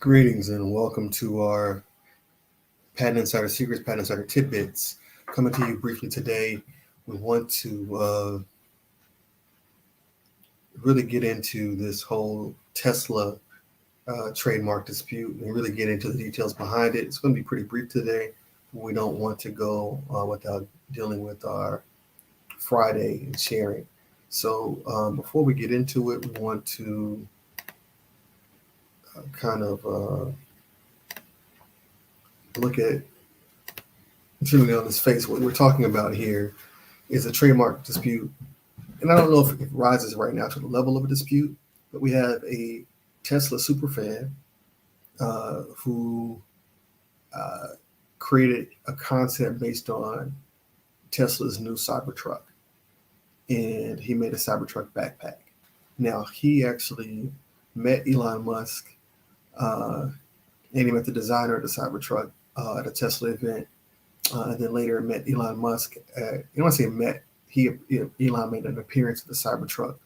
Greetings and welcome to our Patent Insider Secrets, Patent Insider Tidbits. Coming to you briefly today, we want to really get into this whole Tesla trademark dispute and really get into the details behind it. It's going to be pretty brief today. We don't want to go without dealing with our Friday and sharing. So before we get into it, we want to look at generally on this face. What we're talking about here is a trademark dispute. And I don't know if it rises right now to the level of a dispute, but we have a Tesla superfan who created a concept based on Tesla's new Cybertruck. And he made a Cybertruck backpack. Now, he actually met Elon Musk and he met the designer of the Cybertruck at a Tesla event. And then later met Elon Musk. I don't want to say met. Elon made an appearance at the Cybertruck,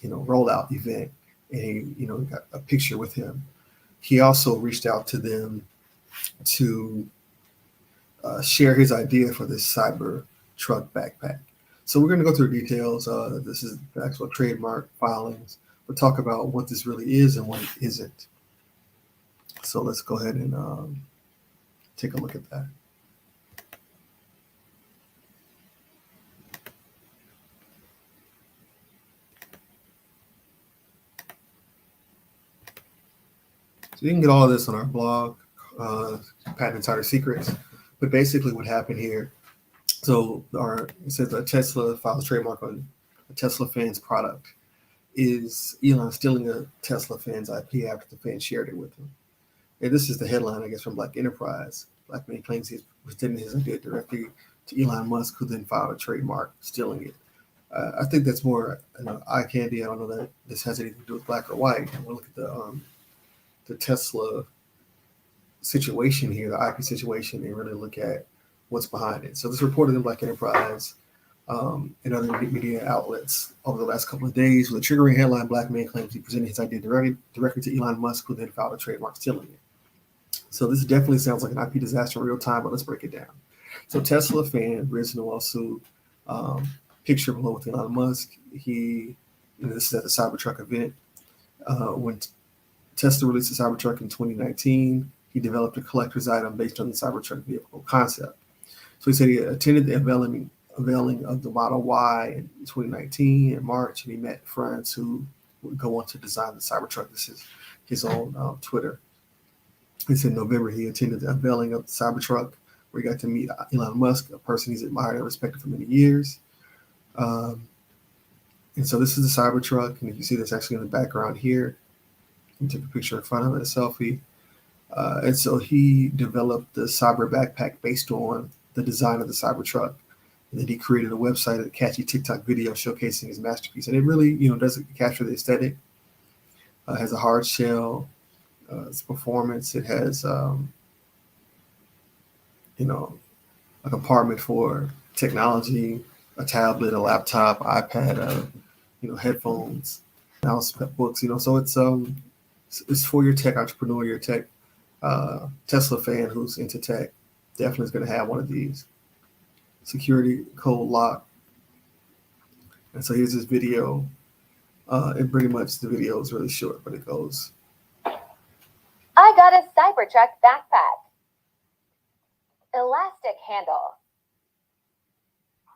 rollout event, and he got a picture with him. He also reached out to them to share his idea for this Cybertruck backpack. So we're going to go through details. This is the actual trademark filings. We'll talk about what this really is and what it isn't. So let's go ahead and take a look at that. So you can get all of this on our blog, Patent Insider Secrets. But basically what happened here, it says that Tesla files trademark on a Tesla fan's product. Is Elon stealing a Tesla fan's IP after the fan shared it with him? And this is the headline, I guess, from Black Enterprise. Black man claims he's presenting his idea directly to Elon Musk, who then filed a trademark, stealing it. I think that's more eye candy. I don't know that this has anything to do with black or white. We'll look at the Tesla situation here, the IP situation, and really look at what's behind it. So this reported in Black Enterprise and other media outlets over the last couple of days with a triggering headline: Black man claims he presented his idea directly to Elon Musk, who then filed a trademark, stealing it. So this definitely sounds like an IP disaster in real time, but let's break it down. So Tesla fan written a lawsuit, picture below with Elon Musk. This is at the Cybertruck event. When Tesla released the Cybertruck in 2019, he developed a collector's item based on the Cybertruck vehicle concept. So he said he attended the unveiling of the Model Y in 2019 in March, and he met friends who would go on to design the Cybertruck. This is his own Twitter. He said in November he attended the unveiling of the Cybertruck, where he got to meet Elon Musk, a person he's admired and respected for many years. And so this is the Cybertruck, and if you see this actually in the background here, you can take a picture in front of it, a selfie. And so he developed the Cyber backpack based on the design of the Cybertruck. And then he created a website, a catchy TikTok video showcasing his masterpiece. And it really, doesn't capture the aesthetic. Has a hard shell. Its performance. It has, a compartment for technology, a tablet, a laptop, iPad, headphones, mouse, books. So it's for your tech entrepreneur, your tech Tesla fan who's into tech. Definitely is going to have one of these. Security code lock. And so here's this video. And pretty much the video is really short, but it goes. I got a Cybertruck backpack. Elastic handle.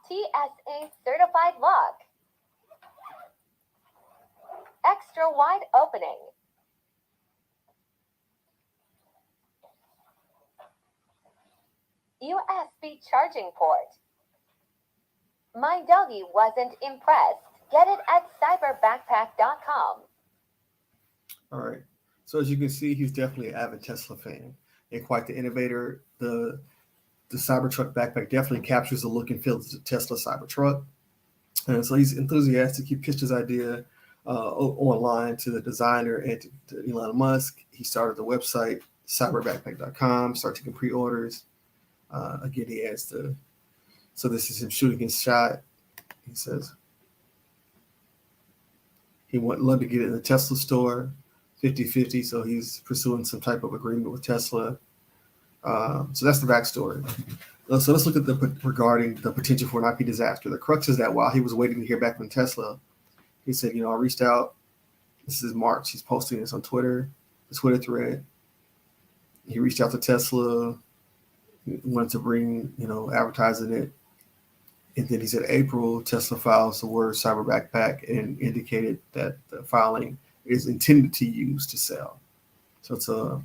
TSA certified lock. Extra wide opening. USB charging port. My doggy wasn't impressed. Get it at cyberbackpack.com. All right. So as you can see, he's definitely an avid Tesla fan and quite the innovator. The Cybertruck backpack definitely captures the look and feel of the Tesla Cybertruck. And so he's enthusiastic. He pitched his idea online to the designer and to Elon Musk. He started the website, cyberbackpack.com, started taking pre-orders. Again, he has so this is him shooting his shot. He says he would love to get it in the Tesla store. 50-50. So he's pursuing some type of agreement with Tesla. So that's the backstory. So let's look at regarding the potential for an IP disaster. The crux is that while he was waiting to hear back from Tesla, he said, I reached out. This is March. He's posting this on Twitter, the Twitter thread. He reached out to Tesla, wanted to bring, advertising it. And then he said April, Tesla files the word cyber backpack and indicated that the filing is intended to use to sell. So it's and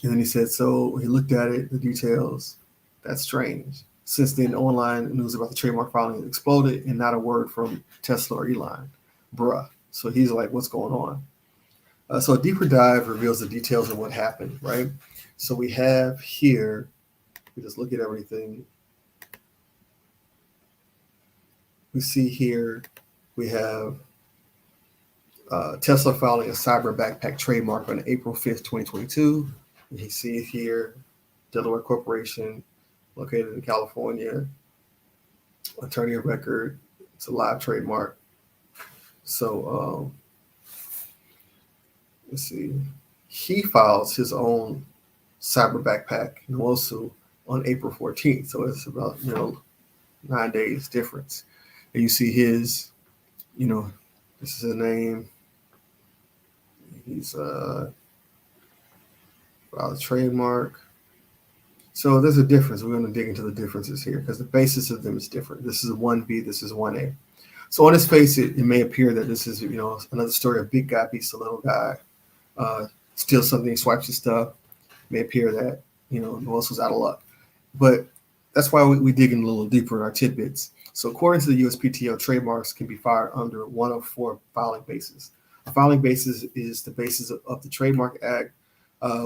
then he said, so he looked at it, the details. That's strange. Since then, online news about the trademark filing exploded and not a word from Tesla or Elon. Bruh. So he's like, what's going on? So a deeper dive reveals the details of what happened, right? So we have here, we just look at everything. We see here, we have Tesla filing a cyber backpack trademark on April 5th, 2022. You see it here, Delaware Corporation, located in California, attorney of record. It's a live trademark. So let's see. He files his own cyber backpack lawsuit on April 14th. So it's about 9 days difference. And you see his, this is his name. He's filed a trademark. So there's a difference. We're going to dig into the differences here because the basis of them is different. This is 1B, this is 1A. So on its face, it may appear that this is, another story of big guy beats the little guy, steals something, swipes his stuff. It may appear that, Noos was out of luck. But that's why we dig in a little deeper in our tidbits. So according to the USPTO, trademarks can be filed under one of four filing bases. A filing basis is the basis of the Trademark Act,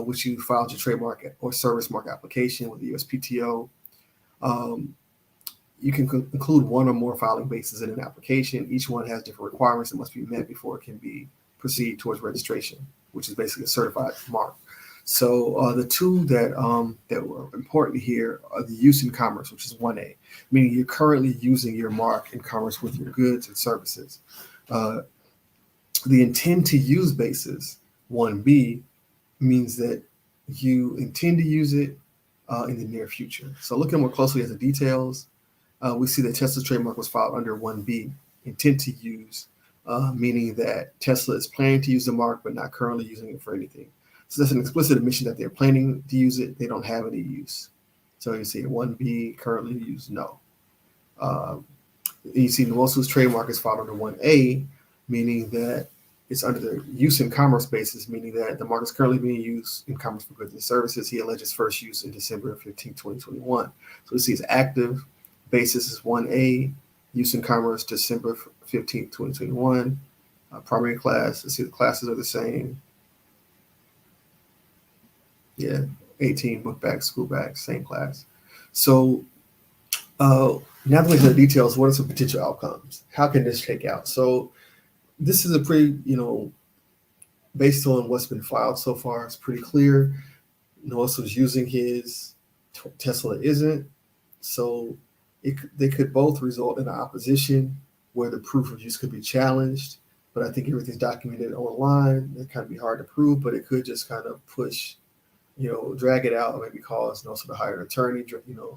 which you filed your trademark or service mark application with the USPTO. You can include one or more filing bases in an application. Each one has different requirements that must be met before it can be proceed towards registration, which is basically a certified mark. So the two that were important here are the use in commerce, which is 1A, meaning you're currently using your mark in commerce with your goods and services. The intend to use basis, 1B, means that you intend to use it in the near future. So looking more closely at the details, we see that Tesla's trademark was filed under 1B, intent to use, meaning that Tesla is planning to use the mark but not currently using it for anything. So that's an explicit admission that they're planning to use it. They don't have any use. So you see 1B, currently used, no. You see Nuosu's trademark is filed under 1A, meaning that it's under the use in commerce basis, meaning that the mark is currently being used in commerce for goods and services. He alleges first use in December 15, 2021. So we see his active basis is 1A, use in commerce December 15, 2021. Primary class, let's see the classes are the same. Yeah, 18 book bags, school bags, same class. So now that we look at the details, what are some potential outcomes? How can this shake out? So this is a pretty, based on what's been filed so far, it's pretty clear. Noos was using his, Tesla isn't. So they could both result in an opposition where the proof of use could be challenged. But I think everything's documented online. It kind of be hard to prove, but it could just kind of push, drag it out, or maybe cause Noos to hire an attorney,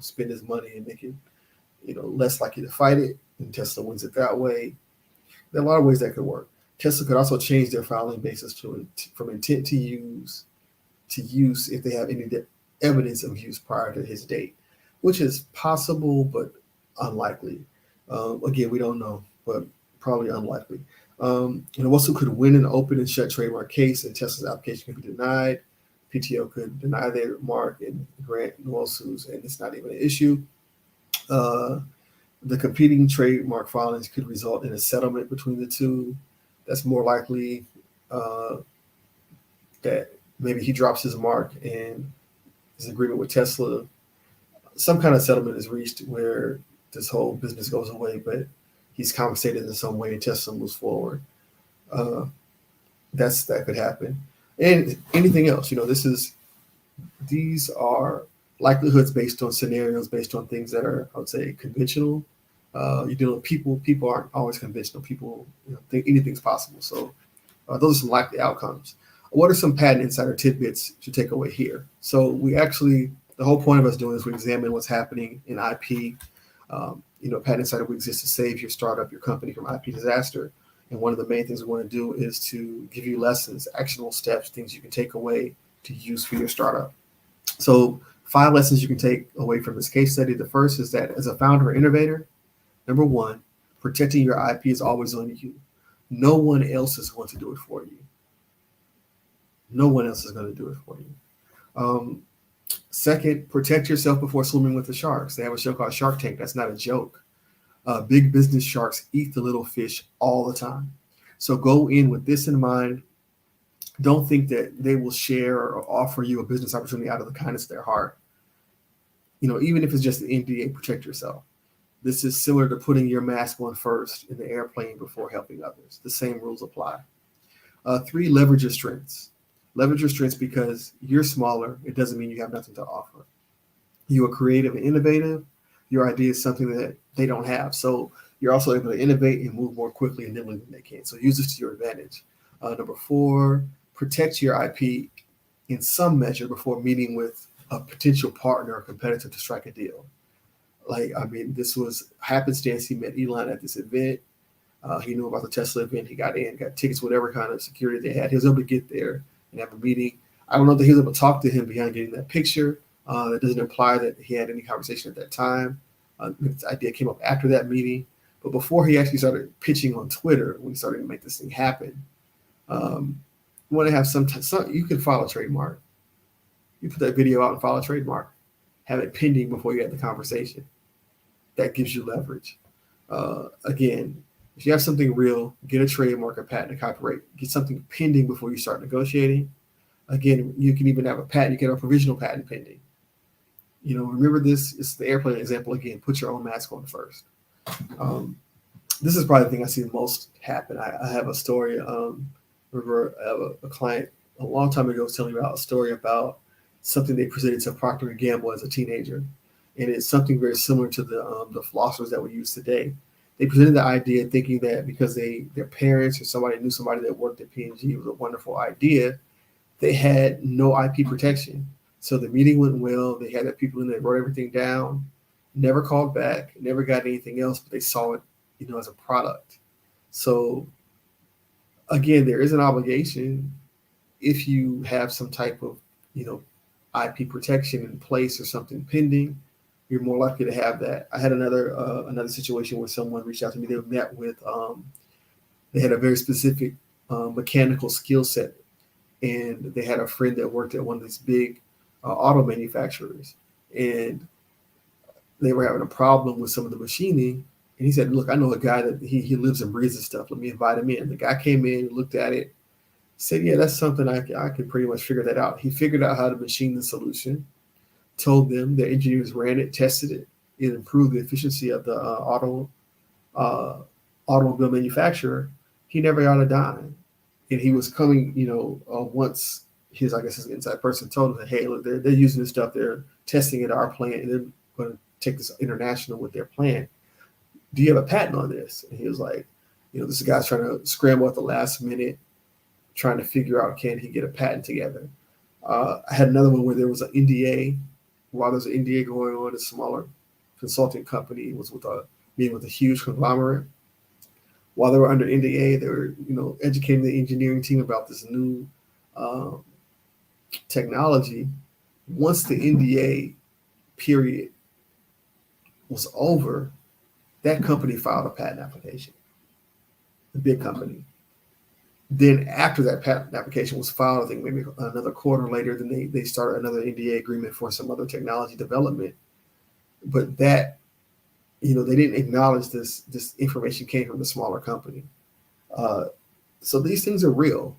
spend his money and make it, less likely to fight it. And Tesla wins it that way. There are a lot of ways that could work. Tesla could also change their filing basis from intent to use if they have any evidence of use prior to his date, which is possible but unlikely. Again, we don't know, but probably unlikely. Also could win an open and shut trademark case, and Tesla's application could be denied. PTO could deny their mark and grant lawsuits, and it's not even an issue. The competing trademark filings could result in a settlement between the two. That's more likely that maybe he drops his mark and his agreement with Tesla. Some kind of settlement is reached where this whole business goes away, but he's compensated in some way and Tesla moves forward. That could happen. And anything else, these are likelihoods based on scenarios, based on things that are, I would say, conventional. You're dealing with people. People aren't always conventional. People think anything's possible. So Those are some likely outcomes. What are some patent insider tidbits to take away here? So the whole point of us doing this, we examine what's happening in IP. Patent Insider, we exist to save your startup, your company from IP disaster. And one of the main things we want to do is to give you lessons, actionable steps, things you can take away to use for your startup. So 5 lessons you can take away from this case study. The first is that as a founder or innovator, number 1, protecting your IP is always on you. No one else is going to do it for you. No one else is going to do it for you. Second, protect yourself before swimming with the sharks. They have a show called Shark Tank. That's not a joke. Big business sharks eat the little fish all the time. So go in with this in mind. Don't think that they will share or offer you a business opportunity out of the kindness of their heart. Even if it's just the NDA, protect yourself. This is similar to putting your mask on first in the airplane before helping others. The same rules apply. 3, leverage your strengths. Leverage your strengths because you're smaller. It doesn't mean you have nothing to offer. You are creative and innovative. Your idea is something that they don't have. So you're also able to innovate and move more quickly and nimbly than they can. So use this to your advantage. Number 4, protect your IP in some measure before meeting with a potential partner or competitor to strike a deal. This was happenstance. He met Elon at this event. He knew about the Tesla event. He got tickets, whatever kind of security they had. He was able to get there and have a meeting. I don't know that he was able to talk to him beyond getting that picture. That doesn't imply that he had any conversation at that time. This idea came up after that meeting. But before he actually started pitching on Twitter, when he started to make this thing happen, you want to have some you can file a trademark. You put that video out and file a trademark. Have it pending before you have the conversation. That gives you leverage. Again, if you have something real, get a trademark, a patent, a copyright. Get something pending before you start negotiating. Again, you can even have a patent. You can have a provisional patent pending. Remember this. It's the airplane example again. Put your own mask on first. This is probably the thing I see most happen. I have a story. Remember a client a long time ago was telling me about a story about something they presented to Procter & Gamble as a teenager. And it's something very similar to the flossers that we use today. They presented the idea thinking that because their parents or somebody knew somebody that worked at P&G, it was a wonderful idea. They had no IP protection. So the meeting went well. They had the people in there, wrote everything down, never called back, never got anything else, but they saw it, as a product. So again, there is an obligation if you have some type of, IP protection in place or something pending, you're more likely to have that. I had another situation where someone reached out to me. They met with, they had a very specific mechanical skill set, and they had a friend that worked at one of these big auto manufacturers, and they were having a problem with some of the machining. And he said, "Look, I know a guy that he lives and breathes this stuff. Let me invite him in." The guy came in, looked at it, said, "Yeah, that's something I can pretty much figure that out." He figured out how to machine the solution. Told them the engineers ran it, tested it. It improved the efficiency of the automobile manufacturer. He never got a dime, and he was coming. Once his inside person told him, "Hey, look, they're using this stuff. They're testing it at our plant, and they're going to take this international with their plan. Do you have a patent on this?" And he was like, "This guy's trying to scramble at the last minute, trying to figure out can he get a patent together." I had another one where there was an NDA. While there's an NDA going on, a smaller consulting company was meeting with a huge conglomerate. While they were under NDA, they were, educating the engineering team about this new technology. Once the NDA period was over, that company filed a patent application, the big company. Then after that patent application was filed, I think maybe another quarter later, then they started another NDA agreement for some other technology development. But that, they didn't acknowledge this information came from the smaller company. So these things are real.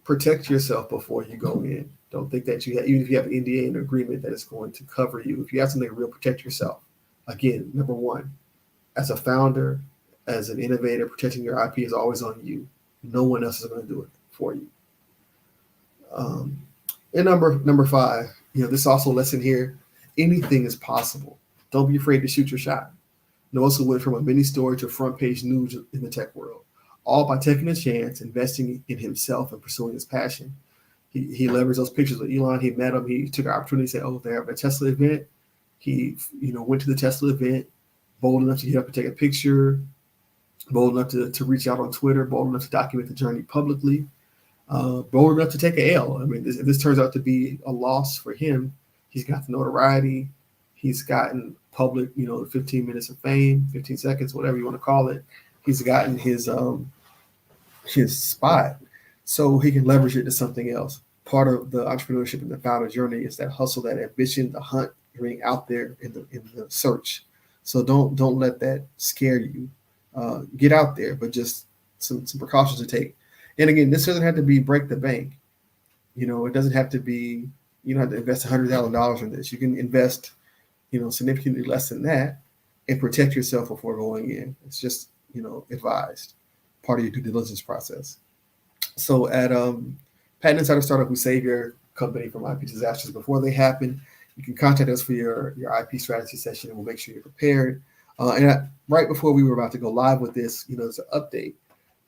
Protect yourself before you go in. Don't think that even if you have an NDA and agreement that it's going to cover you. If you have something real, protect yourself. Again, number 1, as a founder, as an innovator, protecting your IP is always on you. No one else is going to do it for you. And number 5, this also lesson here, anything is possible. Don't be afraid to shoot your shot. Noah went from a mini story to front page news in the tech world. all by taking a chance, investing in himself, and pursuing his passion. He leveraged those pictures with Elon. He met him. He took an opportunity to say, "Oh, they have a Tesla event." He, went to the Tesla event, bold enough to get up and take a picture, bold enough to reach out on Twitter, bold enough to document the journey publicly, bold enough to take an L. I mean, if this turns out to be a loss for him, he's got the notoriety. He's gotten public, 15 minutes of fame, 15 seconds, whatever you want to call it. He's gotten his spot, so he can leverage it to something else. Part of the entrepreneurship and the founder journey is that hustle, that ambition, the hunt, being out there in the search. So don't let that scare you. Get out there, but just some precautions to take. And again, this doesn't have to be break the bank. It doesn't have to be. You don't have to invest $100,000 in this. You can invest, significantly less than that, and protect yourself before going in. It's just, advised, part of your due diligence process. So at Patent Insider Startup, we save your company from IP disasters before they happen. You can contact us for your IP strategy session, and we'll make sure you're prepared. Right before we were about to go live with this, there's an update.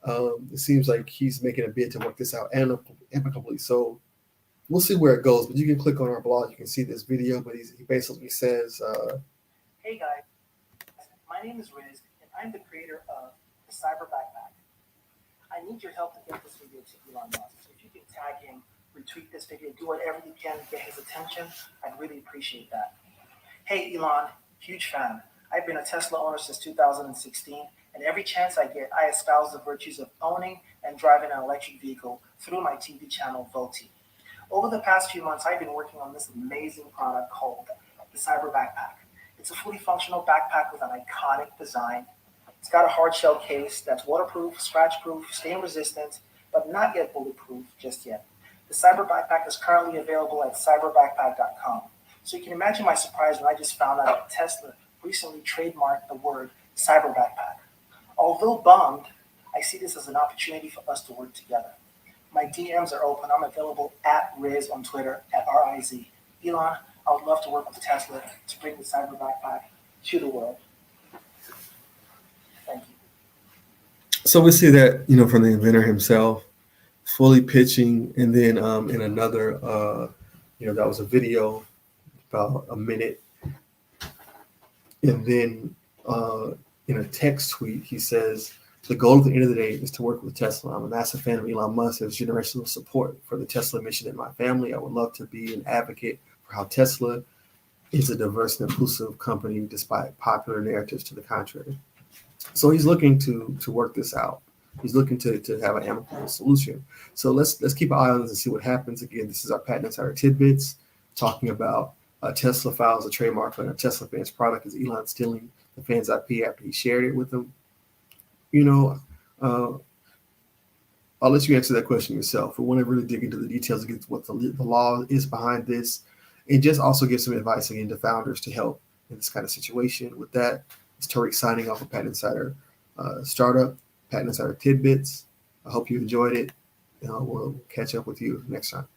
It seems like he's making a bid to work this out amicably. So we'll see where it goes. But you can click on our blog. You can see this video. But he basically says, "Hey guys, my name is Riz, and I'm the creator of the Cyber Backpack. I need your help to get this video to Elon Musk. So if you can tag him, retweet this video, do whatever you can to get his attention, I'd really appreciate that. Hey Elon, huge fan. I've been a Tesla owner since 2016, and every chance I get, I espouse the virtues of owning and driving an electric vehicle through my TV channel, Volte. Over the past few months, I've been working on this amazing product called the Cyber Backpack. It's a fully functional backpack with an iconic design. It's got a hard shell case that's waterproof, scratch-proof, stain-resistant, but not yet bulletproof just yet. The Cyber Backpack is currently available at cyberbackpack.com. So you can imagine my surprise when I just found out that Tesla recently trademarked the word Cyber Backpack. Although bummed, I see this as an opportunity for us to work together. My DMs are open. I'm available at Riz on Twitter, at R-I-Z. Elon, I would love to work with Tesla to bring the Cyber Backpack to the world. Thank you. so we see that, from the inventor himself, fully pitching, and then in another, that was a video about a minute, and then in a text tweet, he says, "The goal at the end of the day is to work with Tesla. I'm a massive fan of Elon Musk. There's generational support for the Tesla mission in my family. I would love to be an advocate for how Tesla is a diverse and inclusive company despite popular narratives to the contrary." So he's looking to work this out. He's looking to have an amicable solution. So let's keep an eye on this and see what happens. Again, this is our Patent Insider Tidbits, talking about Tesla files a trademark on a Tesla fan's product as Elon stealing the fan's IP after he shared it with them. I'll let you answer that question yourself. We want to really dig into the details against what the law is behind this, and just also give some advice again to founders to help in this kind of situation. With that, it's Tariq signing off of Patent Insider Startup, Patent Insider Tidbits. I hope you enjoyed it. We'll catch up with you next time.